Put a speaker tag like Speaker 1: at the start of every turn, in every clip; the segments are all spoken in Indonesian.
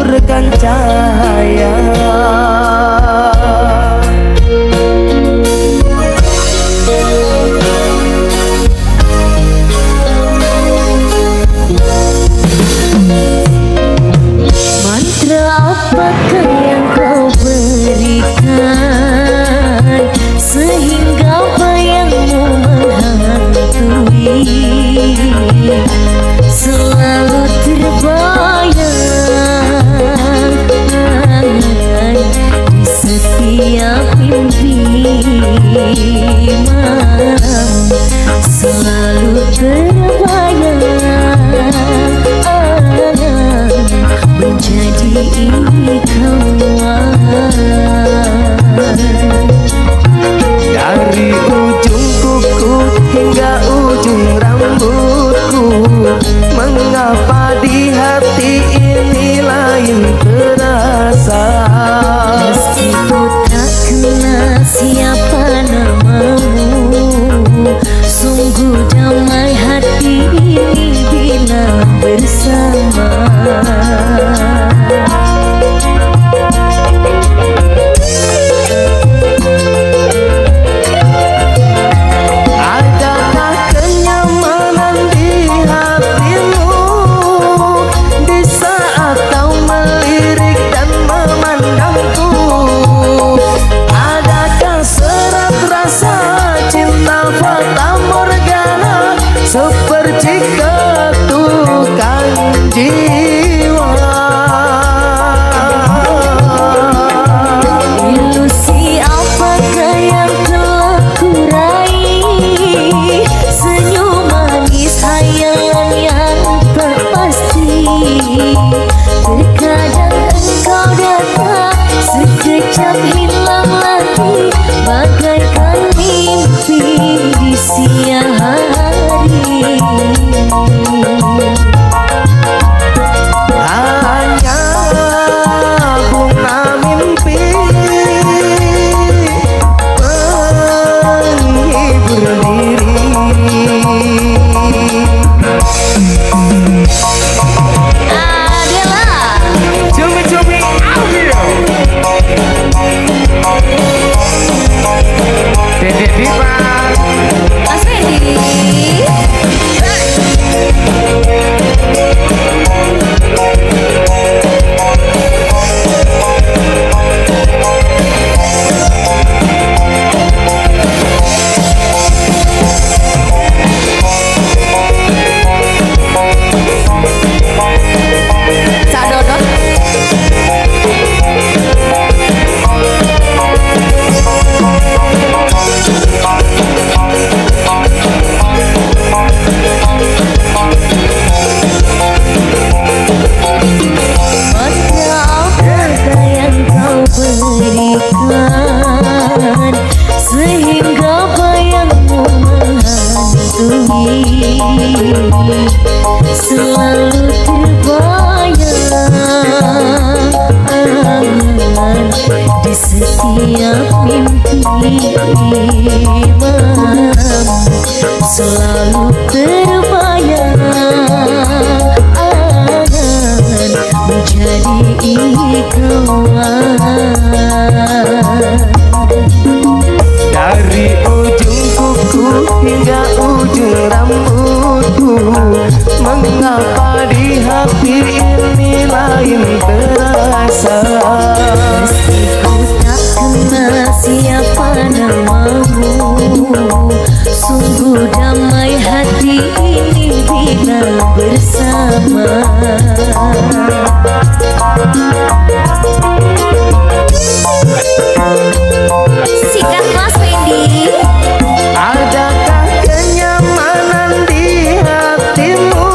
Speaker 1: taburkan cahaya.
Speaker 2: Mantra apakah yang kau berikan sehingga bayangmu menghantui, selalu terbayang di setiap mimpi malam, selalu terbayang menjadi kawan.
Speaker 1: Dari ujung kuku hingga ujung rambutku, mengapa di hati ini lain terasa?
Speaker 2: Meski ku tak kenal siapa namamu, sungguh damai hati ini bila bersama.
Speaker 1: Adakah kenyamanan di hatimu di saat kau melirik dan memandangku? Adakah serat rasa cinta fata morgana seperti ketukan jiwa?
Speaker 2: Ilusi apakah yang telah kurai, senyum manis hayalan yang tak pasti. Terkadang engkau datang sekejap hilang lagi, bagaikan mimpi di siang hari.
Speaker 1: Hanya bunga mimpi menghibur diri.
Speaker 2: Adalah
Speaker 1: Cumi-cumi audio Dede Dipa
Speaker 2: Mas Fendi. Cak Dodot. Mantra apakah yang kau berikan sehingga bayangmu menghantui, selalu terbayang di setiap mimpi malam, selalu terbayang menjadi kawan.
Speaker 1: dari ujung kuku hingga ujung rambutku, mengapa di hati ini lain terasa?
Speaker 2: Meski ku tak kenal siapa namamu, sungguh damai hati ini bila bersama. Sikat Mas Fendi.
Speaker 1: Adakah kenyamanan di hatimu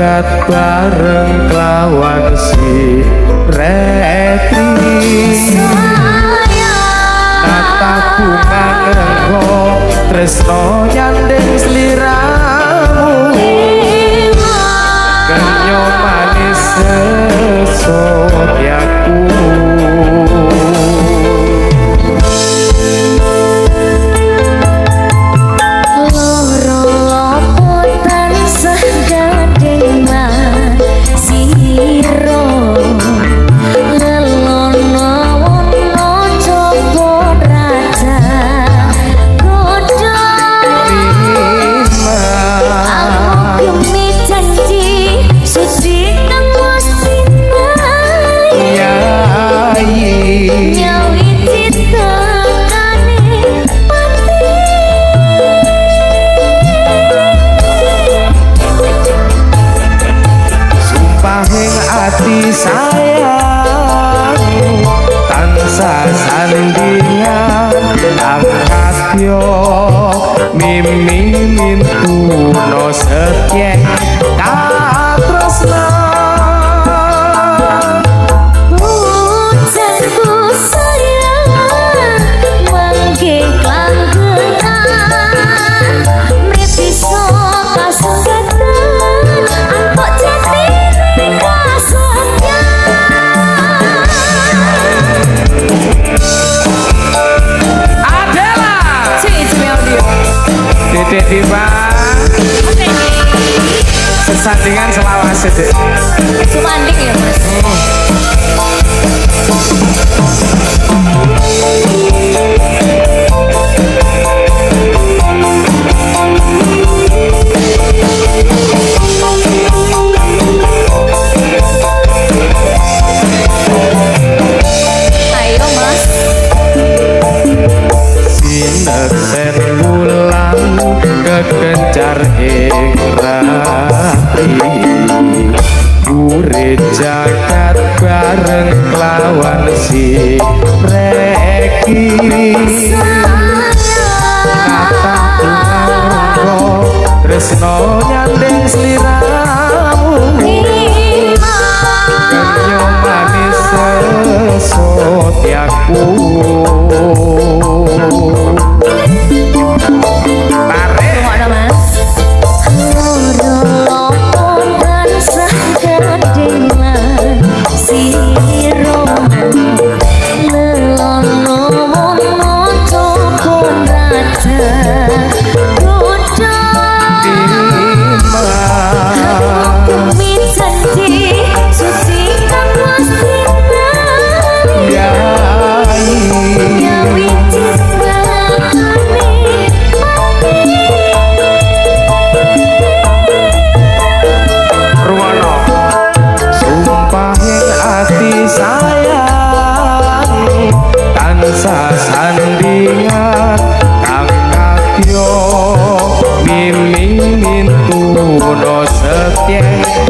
Speaker 1: jagat bareng kelawan si Retri nata bunga ngrenggo tresno nyandeng sliramu kenyo manis sesotyaku sayang tansah sandingan angkat yo mimi mintuno setyek katresna
Speaker 2: pujanku sayang mangke klanggengan mripiso kasengatan angkok jati
Speaker 1: Dedek Diva sesandingan selawase dek
Speaker 2: sumanding ya mas ayo mas
Speaker 1: sineksen bulan kekencar ing rapi gure jagat bareng kelawan si Reki kata bunga tresno nyandeng sliramu kenyo manis sesotyaku sandingan angkat yo mimi mintuno setyek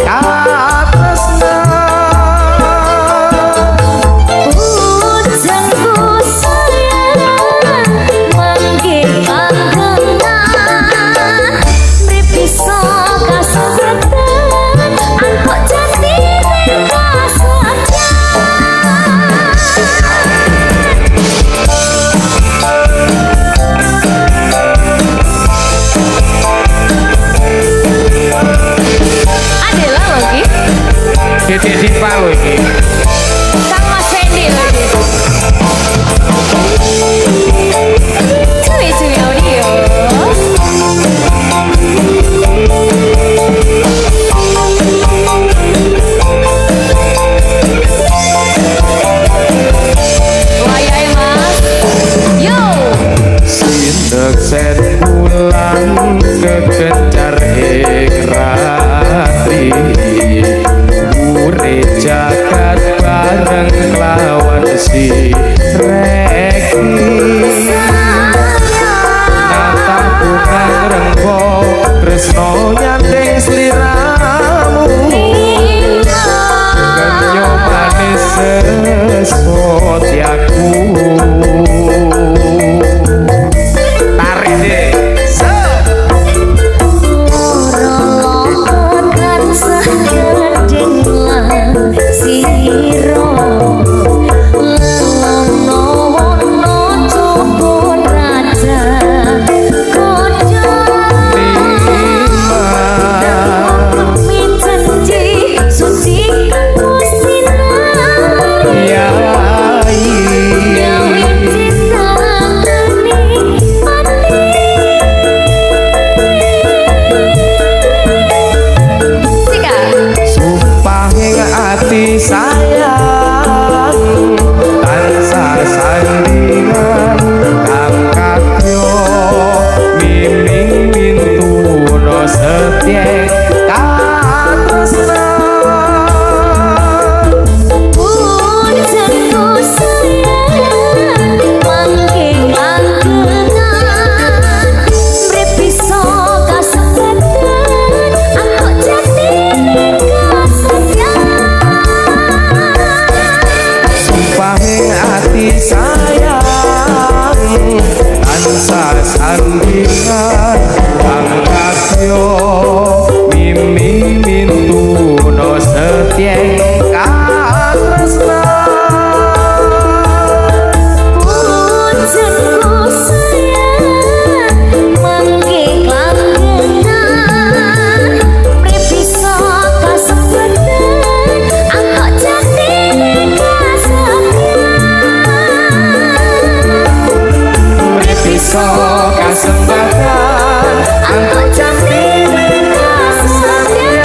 Speaker 1: katresna
Speaker 2: pujanku sayang mangke klanggengan mripiso kasengatan angkok jati ning
Speaker 1: Dedek Diva lho iki
Speaker 2: Kang Mas Fendi lho iki cuy audio wayahe mas yo
Speaker 1: sineksen bulan kekencar ing rapi jagat bareng sayang tansah sandingan kang katyo miming mintuno setye katresnan sandingan kang kasyo miming mintuno setye katresnan
Speaker 2: punjenku sayang mangke klanggenan pripisa kasepetan angkok jatine kasetyan
Speaker 1: pripisa kesempatan angkot jatine kasetyan.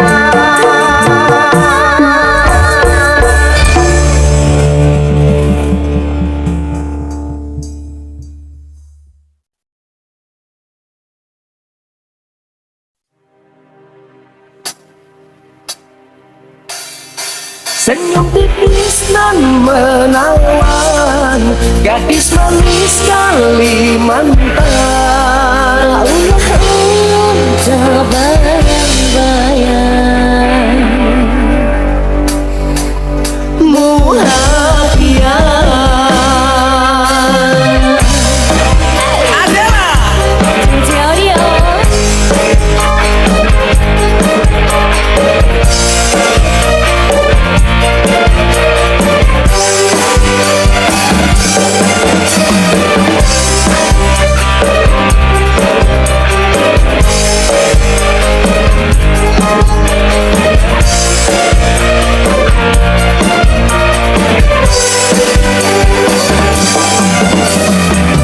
Speaker 1: Senyum tipis nan menawan gadis manis Kalimantan.
Speaker 2: terbayang-bayang
Speaker 1: Muhafian
Speaker 2: Audio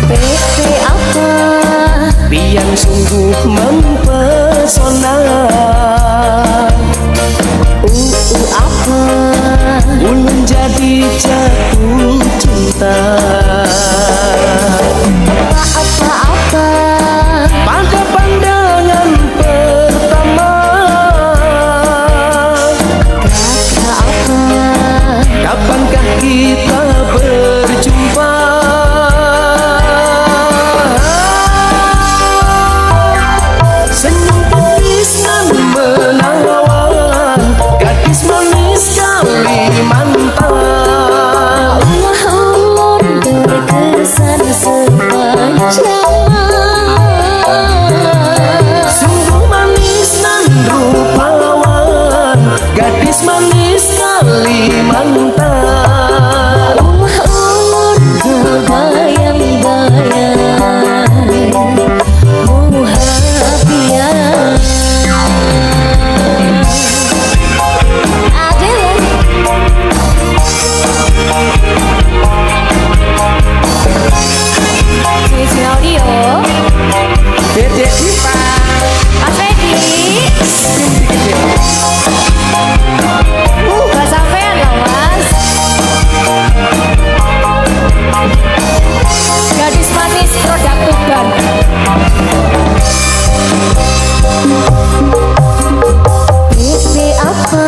Speaker 2: PP apa
Speaker 1: yang sungguh mempesona.
Speaker 2: apa
Speaker 1: Ulun jadi jatuh cinta
Speaker 2: apa
Speaker 1: pada pandangan pertama.
Speaker 2: kata apa
Speaker 1: Kapankah kita berjumpa? Senyum tipis nan menawan gadis manis Kalimantan.
Speaker 2: ulun terkesan sepanjang
Speaker 1: Sungguh manis nan rupawan gadis manis Kalimantan.
Speaker 2: ulun terbayang-bayang Muhafian Cici Audio
Speaker 1: Dedek Dipa
Speaker 2: Mas Fedi gak sampean loh mas gadis manis produk Tuban PP apa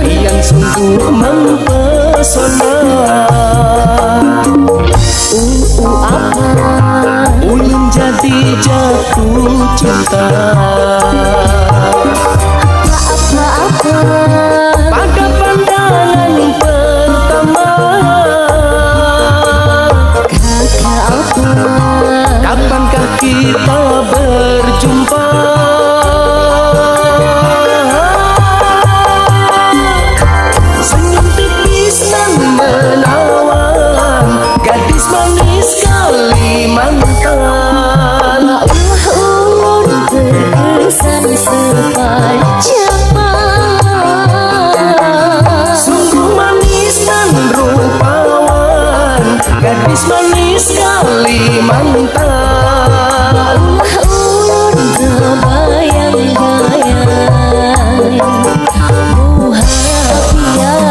Speaker 1: yang sungguh mempesona.
Speaker 2: apa
Speaker 1: Ulun jadi jatuh cinta
Speaker 2: apa
Speaker 1: pada pandangan pertama.
Speaker 2: kakak apa
Speaker 1: Kapankah kita berjumpa? Senyum tipis dan menawan gadis manis Kalimantan.
Speaker 2: ulun terkesan sepanjang
Speaker 1: Sungguh manis dan rupawan gadis manis Kalimantan.
Speaker 2: ulun terbayang-bayang Muhafian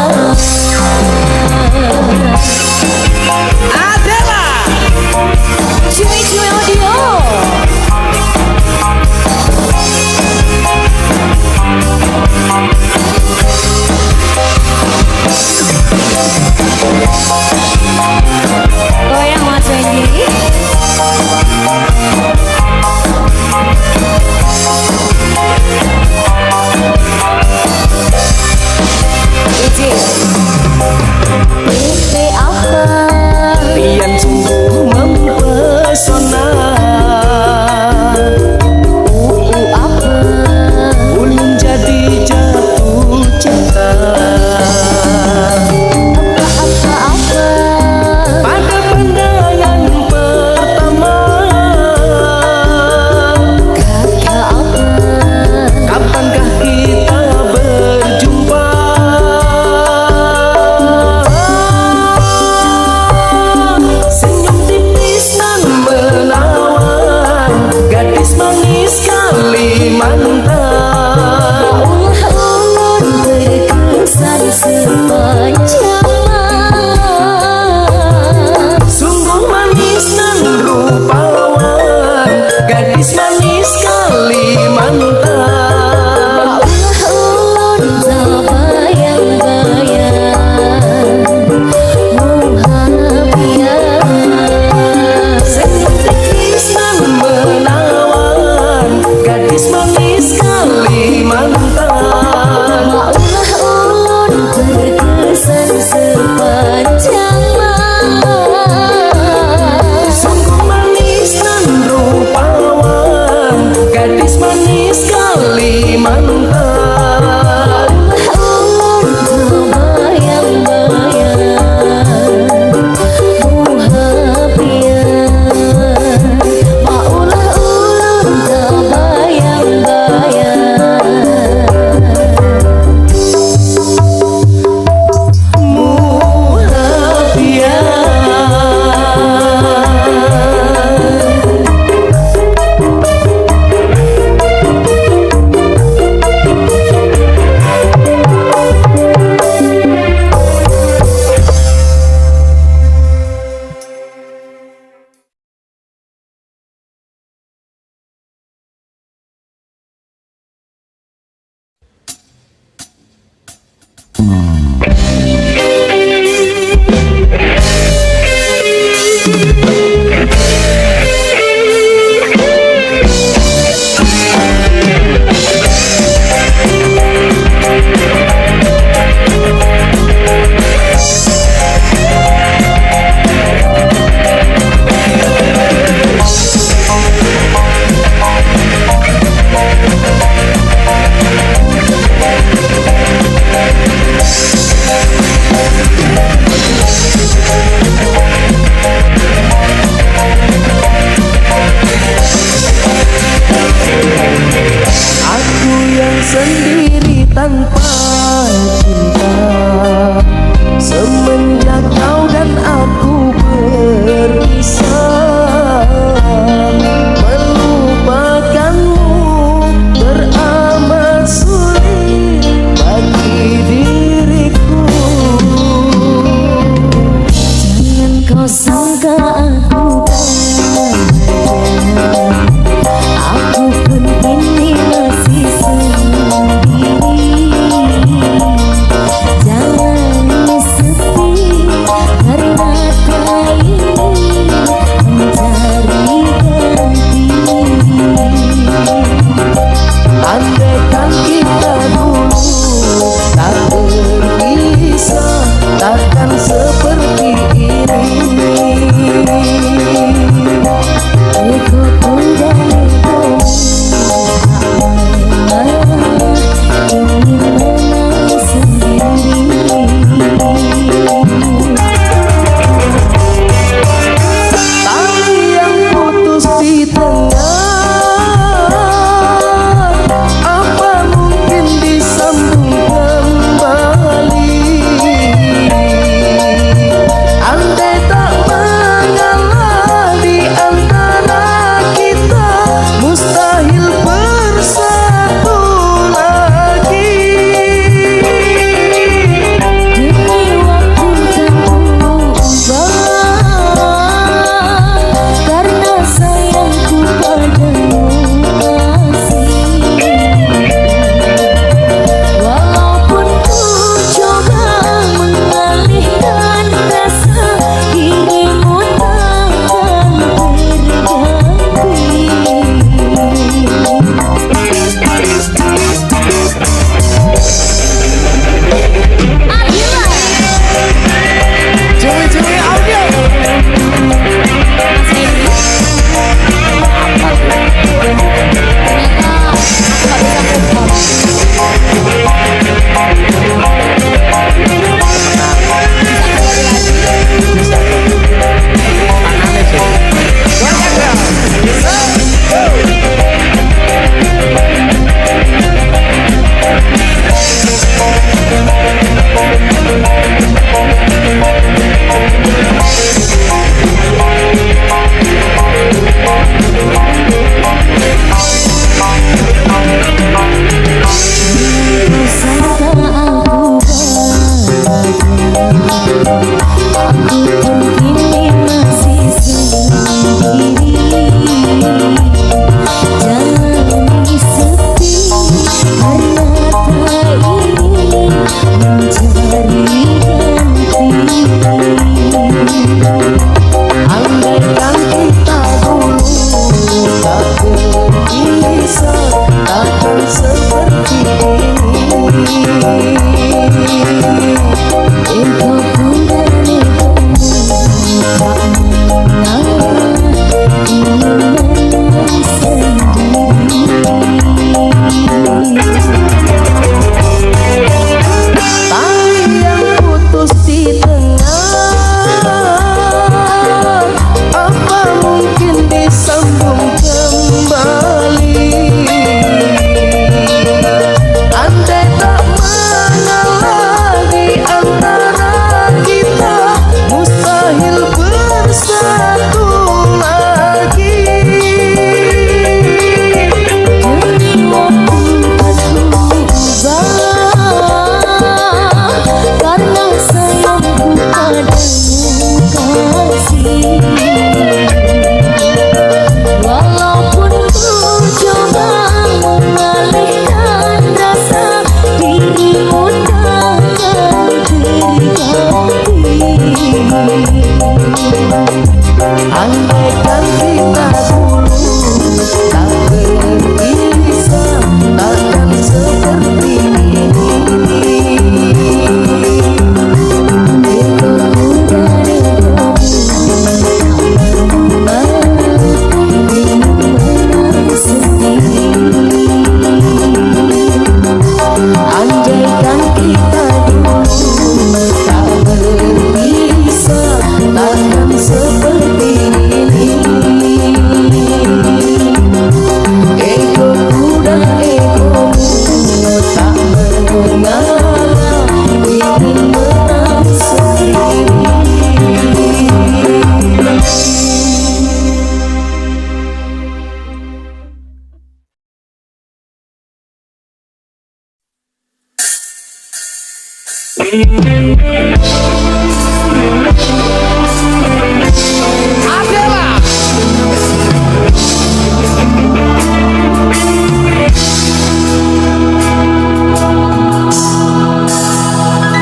Speaker 1: Adalah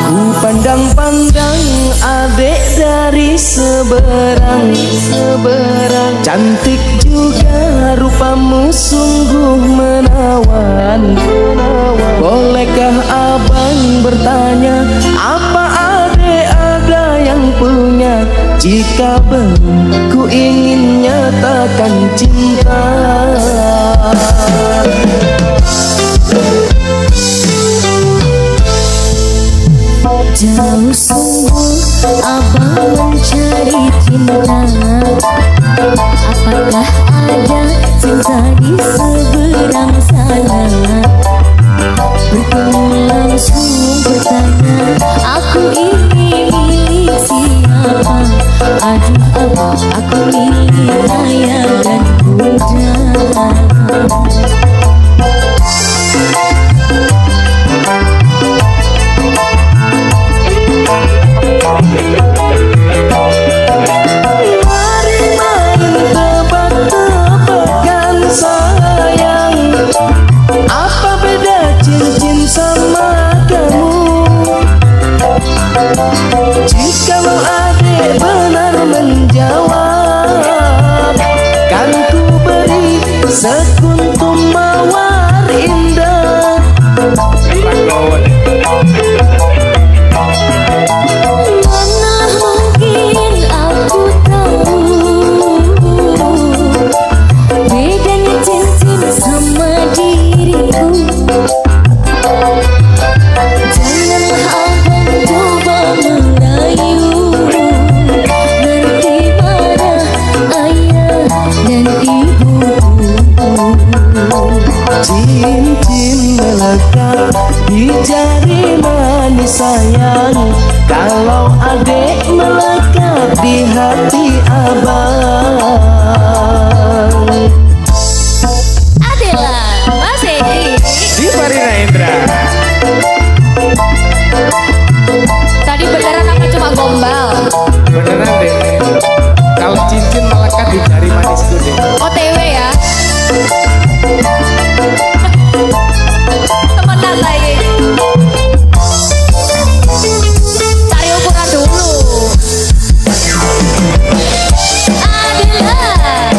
Speaker 1: ku pandang-pandang adek dari seberang, cantik juga rupamu sungguh menawan. Bolehkah abang bertanya, apa adek ada yang punya? Jika belum, ku ingin nyatakan cinta.
Speaker 2: Jauh sungguh abang mencari cinta. Apakah ada cinta di seberang sana? Bertemu langsung bertanya, aku ini milik siapa? Aduh abang, aku milik ayah dan bunda.
Speaker 1: Mari main tebak-tebakan sayang, apa beda cincin sama kamu? Jikalau adek benar menjawab, kan ku beri sekuntum mawar indah.
Speaker 2: Mana mungkin aku tahu bedanya cincin sama diriku. Janganlah abang coba merayu, nanti marah ayah dan ibuku.
Speaker 1: Cincin melekat di jari manis sayang, kalau adek melekat di hati abang.
Speaker 2: Adalah masih
Speaker 3: Di Farina Indra.
Speaker 2: tadi beneran apa cuma gombal?
Speaker 3: Beneran deh. Kalau cincin melekat di jari manisku deh.
Speaker 2: OTW ya. Temenan lagi. Cari ukuran dulu. Adalah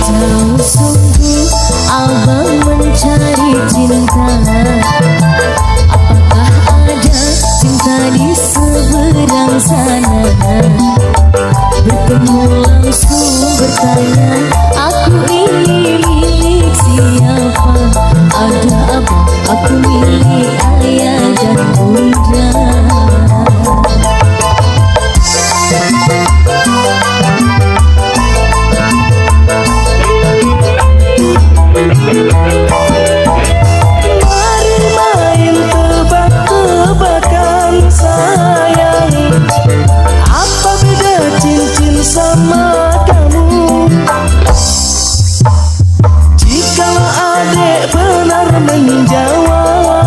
Speaker 2: jauh sungguh abang mencari cinta. Apakah ada cinta di seberang sana? Bertemu langsung bertanya, aku ini milik siapa? Ada abang, aku milik ayah dan bunda.
Speaker 1: Mari main tebak-tebakan sayang, apa beda cincin sama kamu? Jikalau adek benar menjawab,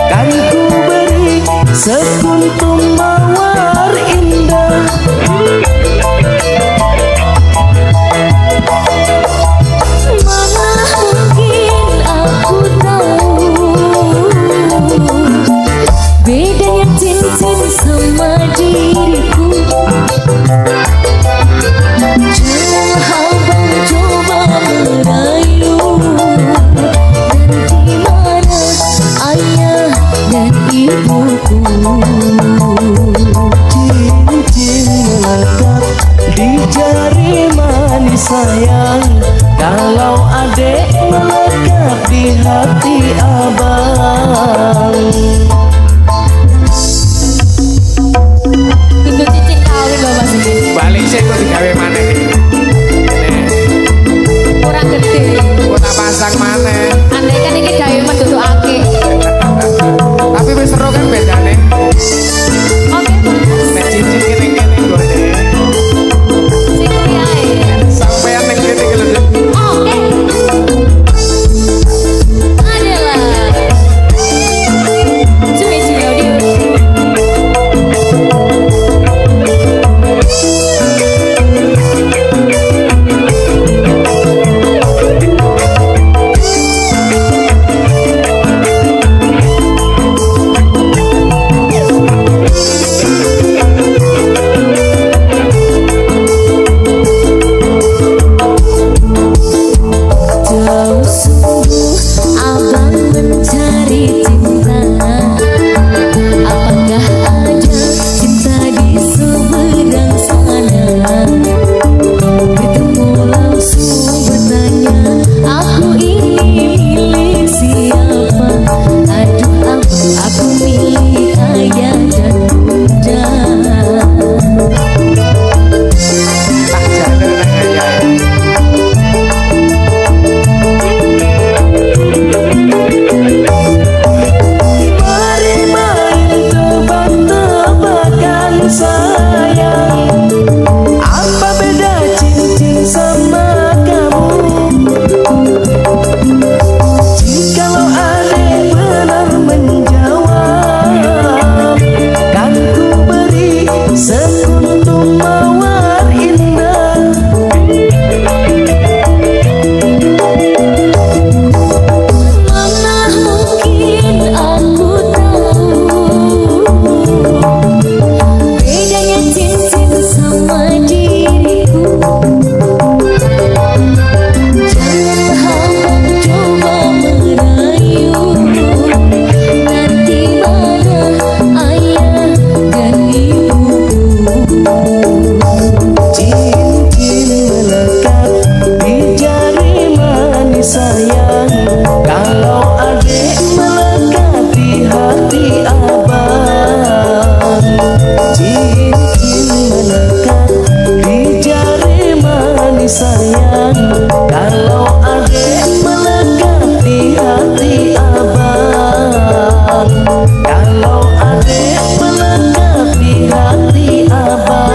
Speaker 1: kan ku beri sekuntum mawar indah.
Speaker 2: Mana mungkin aku tahu bedanya cincin sama diriku. Janganlah abang coba merayu, nanti marah ayah dan ibuku.
Speaker 1: Cincin melekat di jari manis sayang, kalau adek melekat di hati abang.
Speaker 2: Tunggu cincin kawin Bapak sendiri.
Speaker 3: Balik saya kok digawe mana nih?
Speaker 1: sayang, kalau adek melekat di hati abang, kalau adek melekat di hati abang.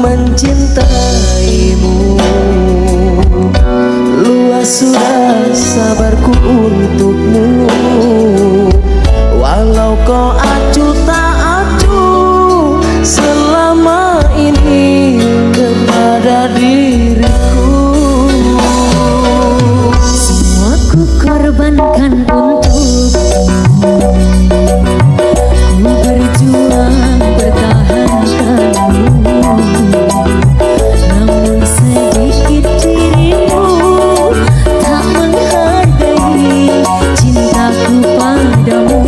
Speaker 1: Mencintaimu, luas sudah sabarku untukmu. Walau kau acuh tak acuh selama ini kepada diriku,
Speaker 2: Semua ku korbankan untuk ku berjuang bertahankanmu. Namun sedikit dirimu tak menghargai cintaku padamu.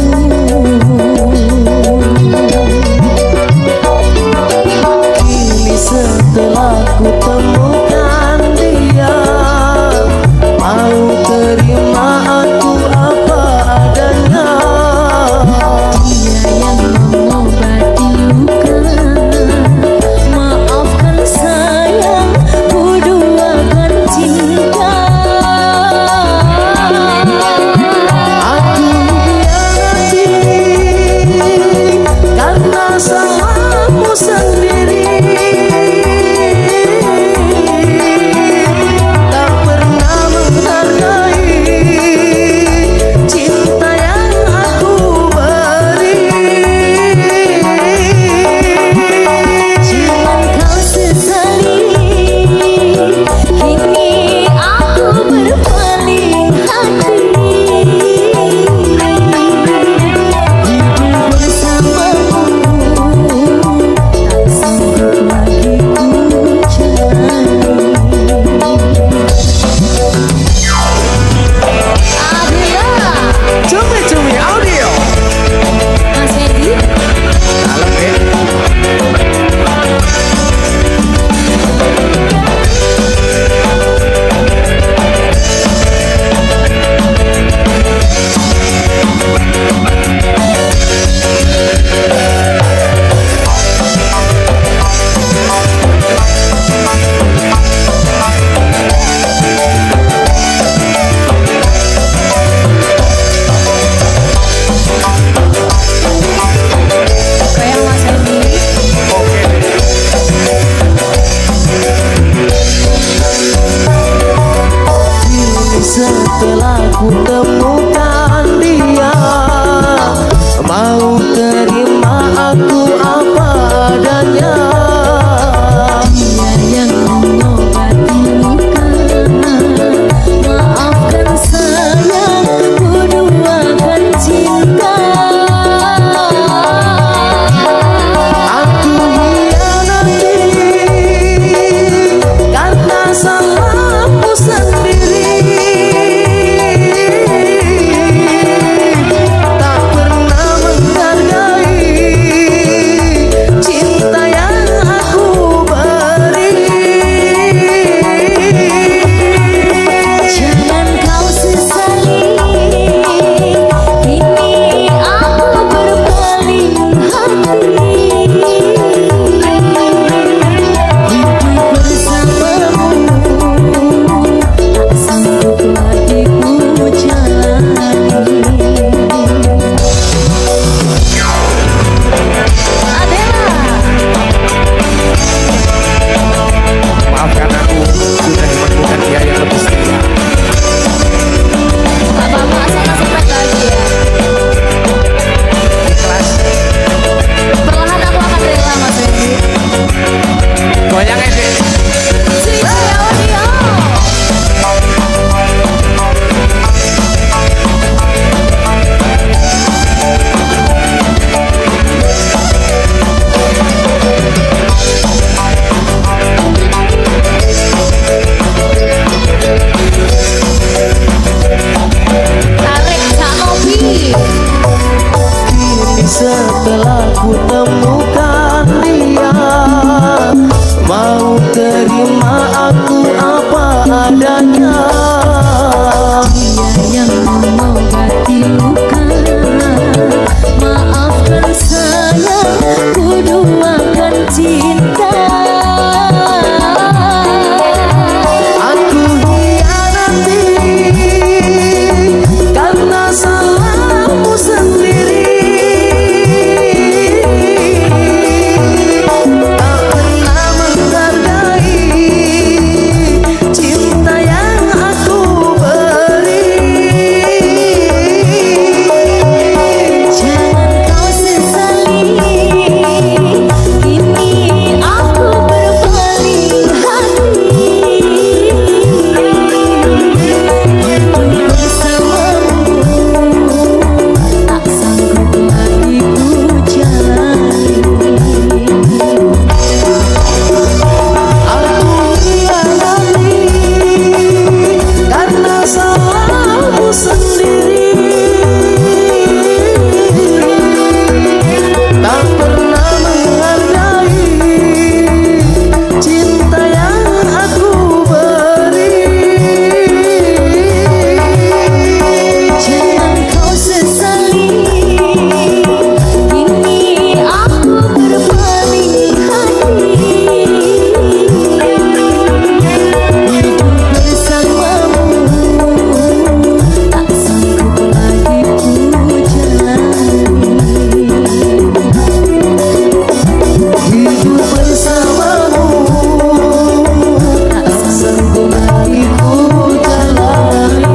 Speaker 1: ku temukan dia, mau terima aku apa adanya.
Speaker 2: Dia yang mengobati luka, maafkan saya, ku doakan cinta.
Speaker 1: Aku hianati karena salahmu sendiri. Tak pernah menghargai cinta yang aku beri.
Speaker 2: Jangan kau sesali, kini aku berpaling hati. Hidup bersamamu tak sanggup lagi ku jalani.
Speaker 1: Aku hianati karena salahmu sendiri. Tak pernah menghargai cinta yang aku beri.
Speaker 2: Jangan kau sesali, kini aku berpaling hati. Hidup bersamamu tak sanggup lagi ku jalani.
Speaker 1: Hidup bersamamu tak sanggup lagi ku jalani.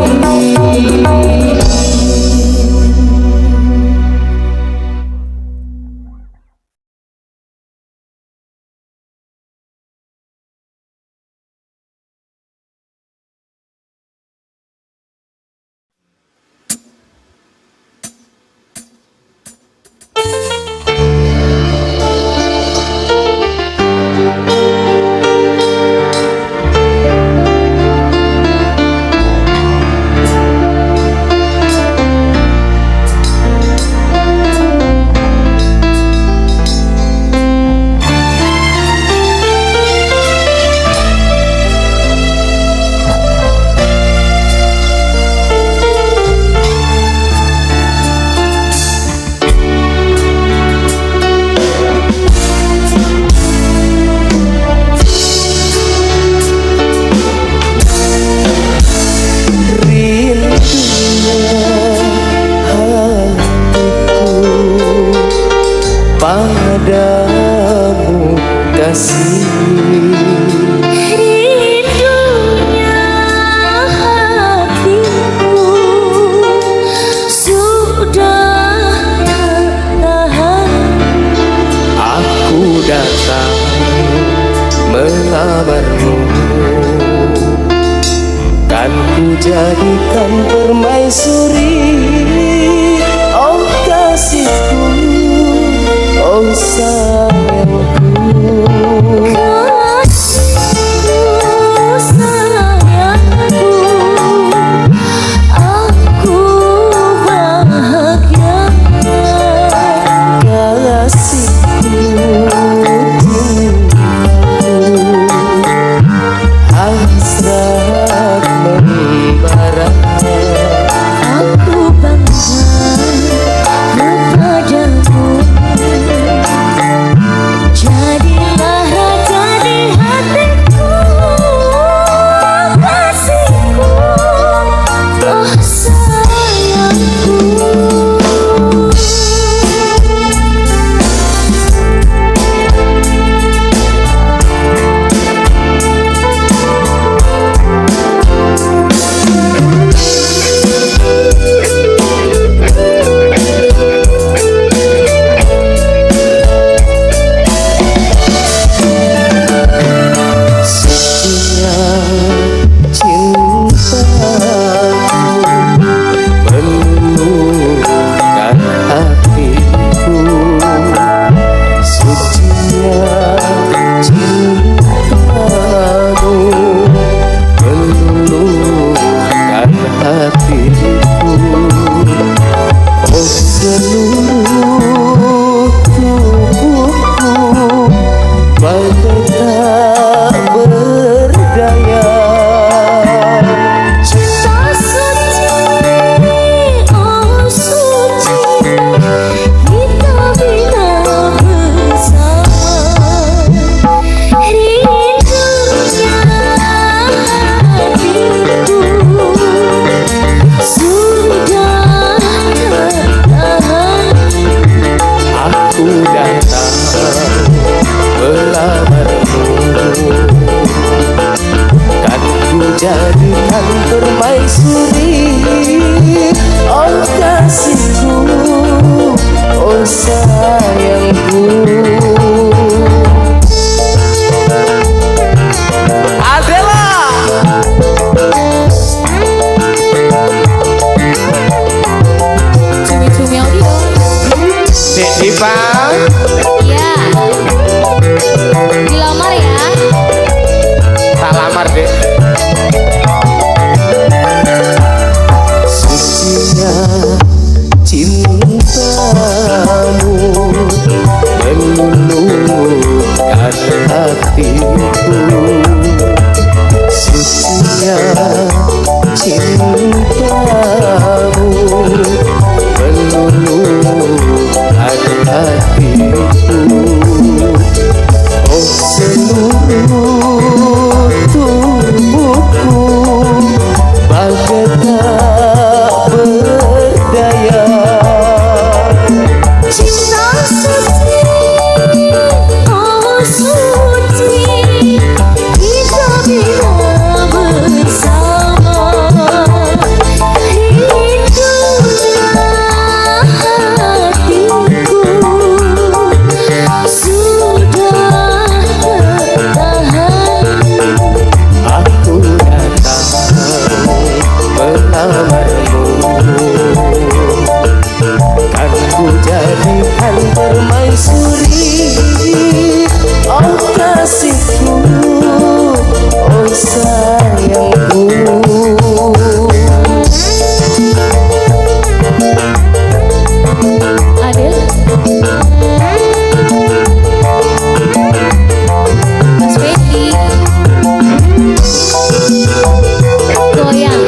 Speaker 1: Padamu kasih,
Speaker 2: Rindunya hatiku sudah tak tahan.
Speaker 1: aku datang melamarmu. Kan ku jadikan permaisuri, oh kasihku, oh sayangku.
Speaker 2: Kasihku sayangku, aku bahagia.
Speaker 1: Kasihku, cintaku, hasrat membara.
Speaker 2: Aku bangga kepadamu. Jadilah raja di hatiku, kasihku, oh sayangku.
Speaker 1: Sucinya cintaku meluluhkan hatiku. Sucinya cintamu meluluhkan hatiku. Oh seluruh
Speaker 3: Diva.
Speaker 2: Ya. Dilamar ya.
Speaker 3: Tak lamar deh.
Speaker 1: Sucinya cintamu meluluhkan hatiku. Sucinya cintamu meluluhkan hatiku. Oh seluruh tubuhku bagai tak berdaya.
Speaker 2: Cinta suci, oh suci, kita bila bersama. Hiduplah hatiku, sudah tertahan.
Speaker 1: Aku datang melamarmu, kan ku jadikan permaisuri. Oh kasihku, oh sayangku.
Speaker 2: Adil, Mas Fendi, goyang.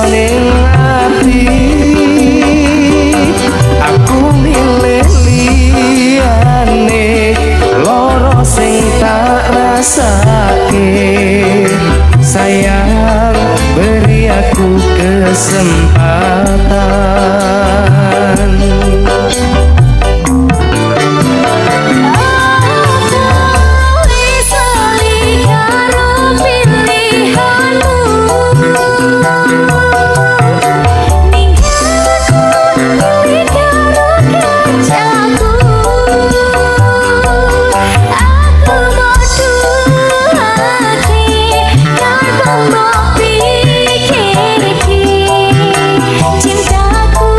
Speaker 1: ning ati aku milih liyane loro sing tak rasake sayang beri aku kesempatan.
Speaker 2: Cintaku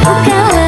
Speaker 2: bukanlah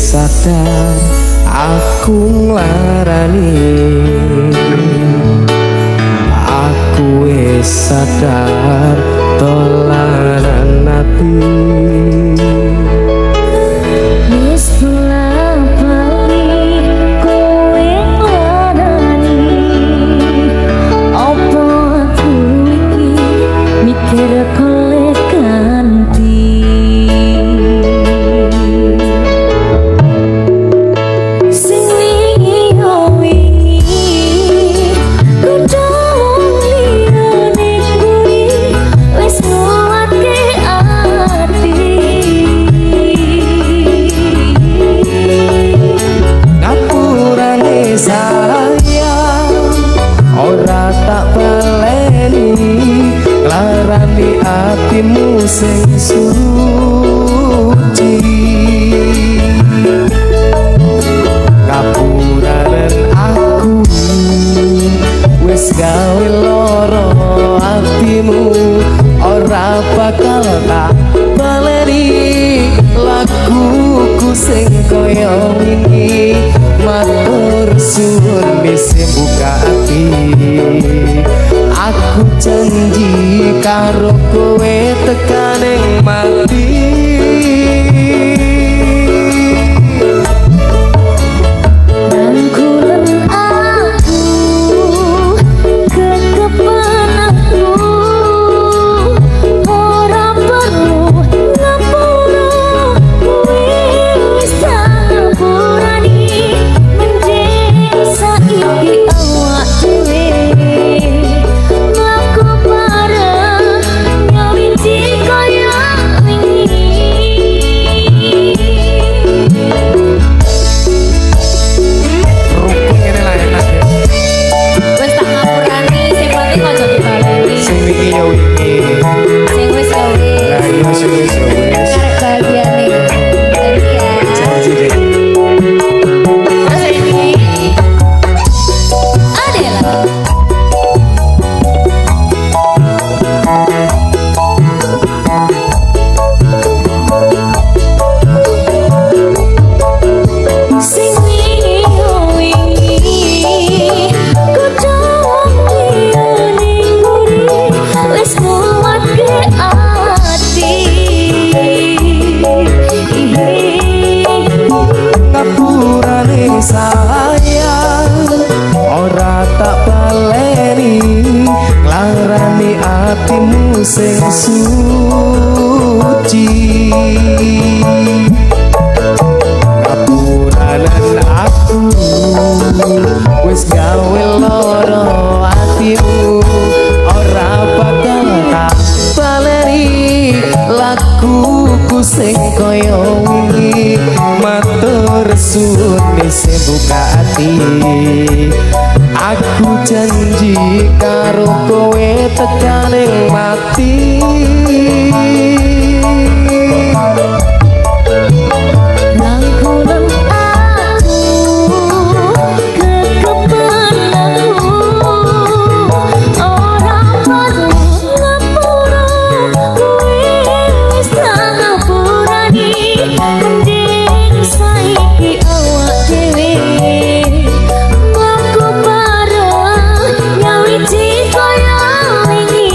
Speaker 1: sadar aku nglarani, aku wis sadar dolanan ati. Hatimu sing suci, kapuranen aku wis gawe loro hatimu, ora bakal tak baleni laguku sing koyo wingi. Matur suwun bisa buka hati, aku janji karo kowe tekaning mati.
Speaker 2: Rangkulan aku, kekepan aku, nguatke ati
Speaker 1: ngapurane sayang ora tak baleni nglarani atimu sing suci ngapuranen aku wis gawe loro atimu ora bakal tak baleni lakuku sing kaya wingi matur suwun sing buka ati aku janji karo kowe tekaning mati
Speaker 2: rangkulan aku kekepen aku ora perlu ngapura kowe wis tak ngapurani mending saiki awak dhewe aku bareng nyawiji kaya wingi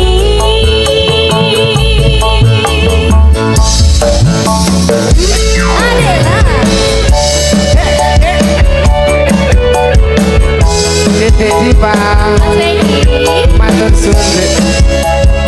Speaker 3: Jadi Pak matur suwun.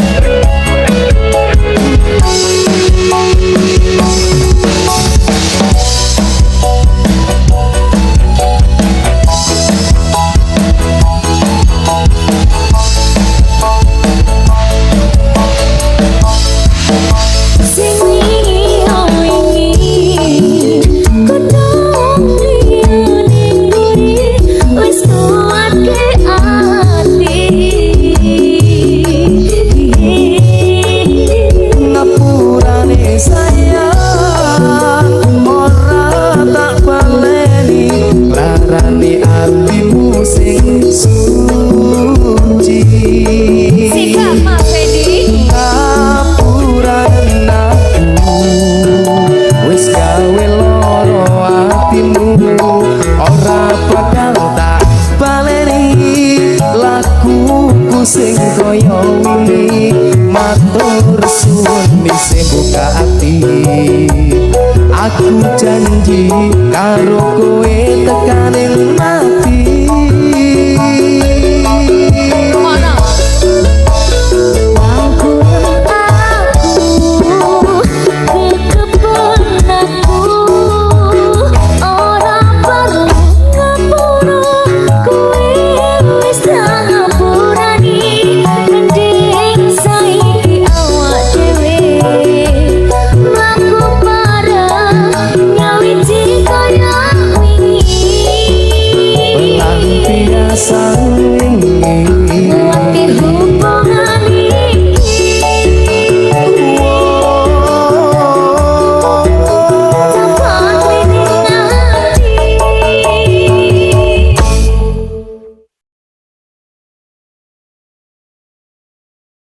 Speaker 1: ngapurane sayang ora tak baleni nglarani atimu sing suci
Speaker 2: Sikap Mas Fendi
Speaker 1: ngapuranen aku wis gawe loro atimu ora bakal tak baleni lakuku sing kaya wingi matur suwun sing buka ati aku janji karo kowe tekaning